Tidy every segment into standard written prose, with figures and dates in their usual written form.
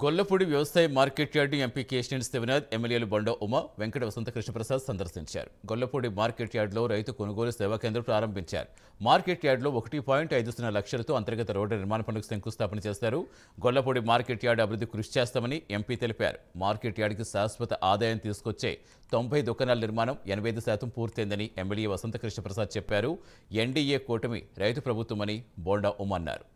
గొల్లపూడి వ్యవసాయ market yard MP Kesineni Sivanath, ఎమ్మెల్యేలు బొండా ఉమ, వెంకట వసంత కృష్ణప్రసాద్ సందర్శించారు. గొల్లపూడి మార్కెట్ యార్డులో రైతు కొనుగోలు సేవా కేంద్రం ప్రారంభించారు. మార్కెట్ యార్డులో 1.50 లక్షలతో అంతర్గత రోడ్డు నిర్మాణ పనులకు శంకుస్థాపన చేశారు. గొల్లపూడి మార్కెట్ యార్డు అభివృద్ధి కృషి చేస్తామని ఎంపీ తెలిపారు. మార్కెట్ యార్డుకి శాశ్వత ఆదాయం తీసుకొచ్చే 90 దుకాణాల నిర్మాణం 85% పూర్తయిందని ఎమ్మెల్యే వసంత కృష్ణప్రసాద్ చెప్పారు. ఎన్డీఏ కూటమి రైతు ప్రభుత్వమని బొండా ఉమ అన్నారు.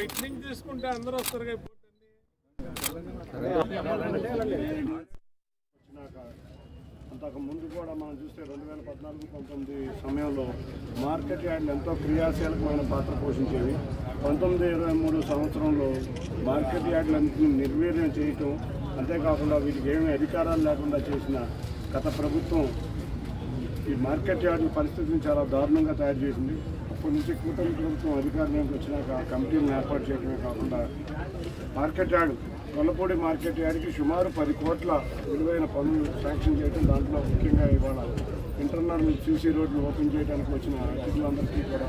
ఇట్లింగ్ తీసుకుంటే అందరూ వస్తారు. అంతకు ముందు కూడా మనం చూస్తే 2014-19 సమయంలో మార్కెట్ యార్డులు ఎంతో క్రియాశీలకమైన పాత్ర పోషించేవి. 1923 సంవత్సరంలో మార్కెట్ యార్డులన్నింటినీ నిర్వీర్యం చేయటం, అంతేకాకుండా వీటికి ఏమీ అధికారాలు లేకుండా చేసిన గత ప్రభుత్వం ఈ మార్కెట్ యార్డుల పరిస్థితిని చాలా దారుణంగా తయారు చేసింది. అప్పటి నుంచి కూటమి ప్రభుత్వం అధికారంలోకి వచ్చినాక కమిటీలను ఏర్పాటు చేయడమే కాకుండా మార్కెట్ యార్డు గొల్లపూడి మార్కెట్ యార్డుకి సుమారు 10 కోట్ల విలువైన పనులు శాంక్షన్ చేయడం, దాంట్లో ముఖ్యంగా ఇవాళ ఇంటర్నల్ సీసీ రోడ్లు ఓపెన్ చేయడానికి వచ్చిన అతిథులందరికీ కూడా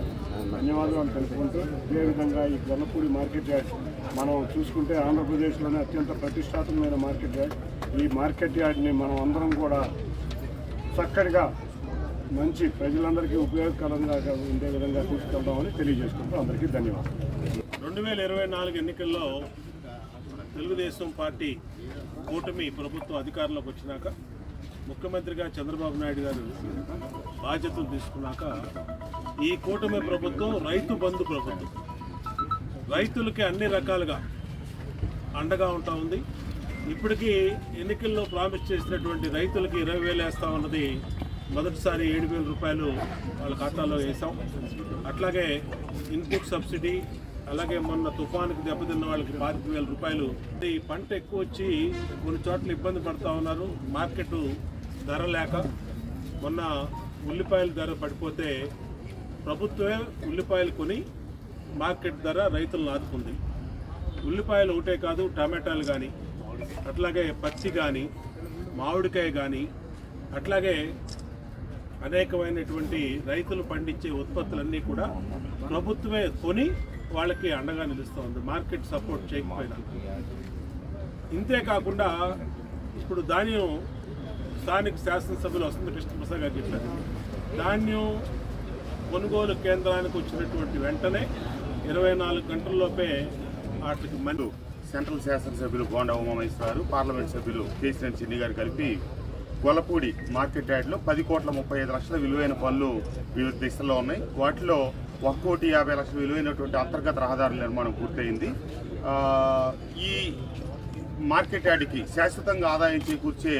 ధన్యవాదాలు తెలుపుకుంటూ, అదేవిధంగా ఈ గొల్లపూడి మార్కెట్ యార్డ్ మనం చూసుకుంటే ఆంధ్రప్రదేశ్లోనే అత్యంత ప్రతిష్టాత్మకమైన మార్కెట్ యార్డ్. ఈ మార్కెట్ యార్డ్ని మనం అందరం కూడా చక్కటిగా మంచి ప్రజలందరికీ ఉపయోగకరంగా ఉండే విధంగా తీసుకెళ్దామని తెలియజేసుకుంటూ అందరికీ ధన్యవాదాలు. 2024 ఎన్నికల్లో తెలుగుదేశం పార్టీ కూటమి ప్రభుత్వం అధికారంలోకి వచ్చినాక ముఖ్యమంత్రిగా చంద్రబాబు నాయుడు గారు బాధ్యతలు తీసుకున్నాక ఈ కూటమి ప్రభుత్వం రైతు బంధు ప్రభుత్వం. రైతులకి అన్ని రకాలుగా అండగా ఉంటా ఉంది. ఇప్పటికీ ఎన్నికల్లో ప్రామిస్ చేసినటువంటి రైతులకి 20,000 వేస్తామన్నది మొదటిసారి 7,000 రూపాయలు వాళ్ళ ఖాతాలో వేసాం. అట్లాగే ఇన్పుట్ సబ్సిడీ, అలాగే మొన్న తుఫానుకి దెబ్బతిన్న వాళ్ళకి 25,000 రూపాయలు. ఈ పంట ఎక్కువ వచ్చి కొన్ని చోట్ల ఇబ్బంది పడుతూ ఉన్నారు. మార్కెట్ ధర లేక మొన్న ఉల్లిపాయల ధర పడిపోతే ప్రభుత్వమే ఉల్లిపాయలు కొని మార్కెట్ ధర రైతులను ఆదుకుంది. ఉల్లిపాయలు ఒకటే కాదు, టమాటాలు కానీ, అట్లాగే పత్తి కానీ, మామిడికాయ కానీ, అట్లాగే అనేకమైనటువంటి రైతులు పండించే ఉత్పత్తులన్నీ కూడా ప్రభుత్వమే కొని వాళ్ళకి అండగా నిలుస్తుంది, మార్కెట్ సపోర్ట్ చేయకపోయినా. ఇంతేకాకుండా ఇప్పుడు ధాన్యం స్థానిక శాసనసభ్యులు వసంత కృష్ణప్రసాద్ గారు చెప్పారు, ధాన్యం కొనుగోలు కేంద్రానికి వచ్చినటువంటి వెంటనే 24 గంటల్లోపే వాటికి మందు సెంట్రల్ శాసనసభ్యులు బొండా ఉమామహేశ్వరరావు, పార్లమెంట్ సభ్యులు కేశినేని చిన్ని గారు కలిపి గొల్లపూడి మార్కెట్ యార్డులో 10,35,00,000 విలువైన పనులు వివిధ దిశల్లో ఉన్నాయి. వాటిలో 1,50,00,000 విలువైనటువంటి అంతర్గత రహదారుల నిర్మాణం పూర్తయింది. ఈ మార్కెట్ యార్డుకి శాశ్వతంగా ఆదాయం చేకూర్చే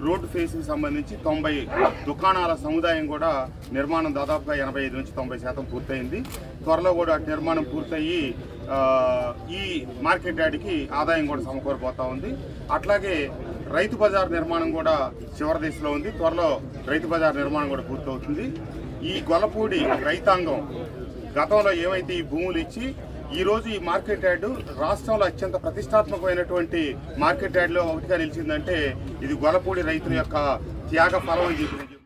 రోడ్డు ఫేస్కి సంబంధించి 90 దుకాణాల సముదాయం కూడా నిర్మాణం దాదాపుగా 85-90% పూర్తయింది. త్వరలో కూడా నిర్మాణం పూర్తయ్యి ఈ మార్కెట్ యార్డుకి ఆదాయం కూడా సమకూరబోతా ఉంది. అట్లాగే రైతు బజార్ నిర్మాణం కూడా చివరి దశలో ఉంది. త్వరలో రైతు బజార్ నిర్మాణం కూడా పూర్తవుతుంది. ఈ గొల్లపూడి రైతాంగం గతంలో ఏమైతే ఈ భూములు ఇచ్చి ఈరోజు ఈ మార్కెట్ యార్డు రాష్ట్రంలో అత్యంత ప్రతిష్టాత్మకమైనటువంటి మార్కెట్ యార్డులో ఒకటిగా నిలిచిందంటే ఇది గొల్లపూడి రైతుల యొక్క త్యాగ ఫలం అని చెప్పి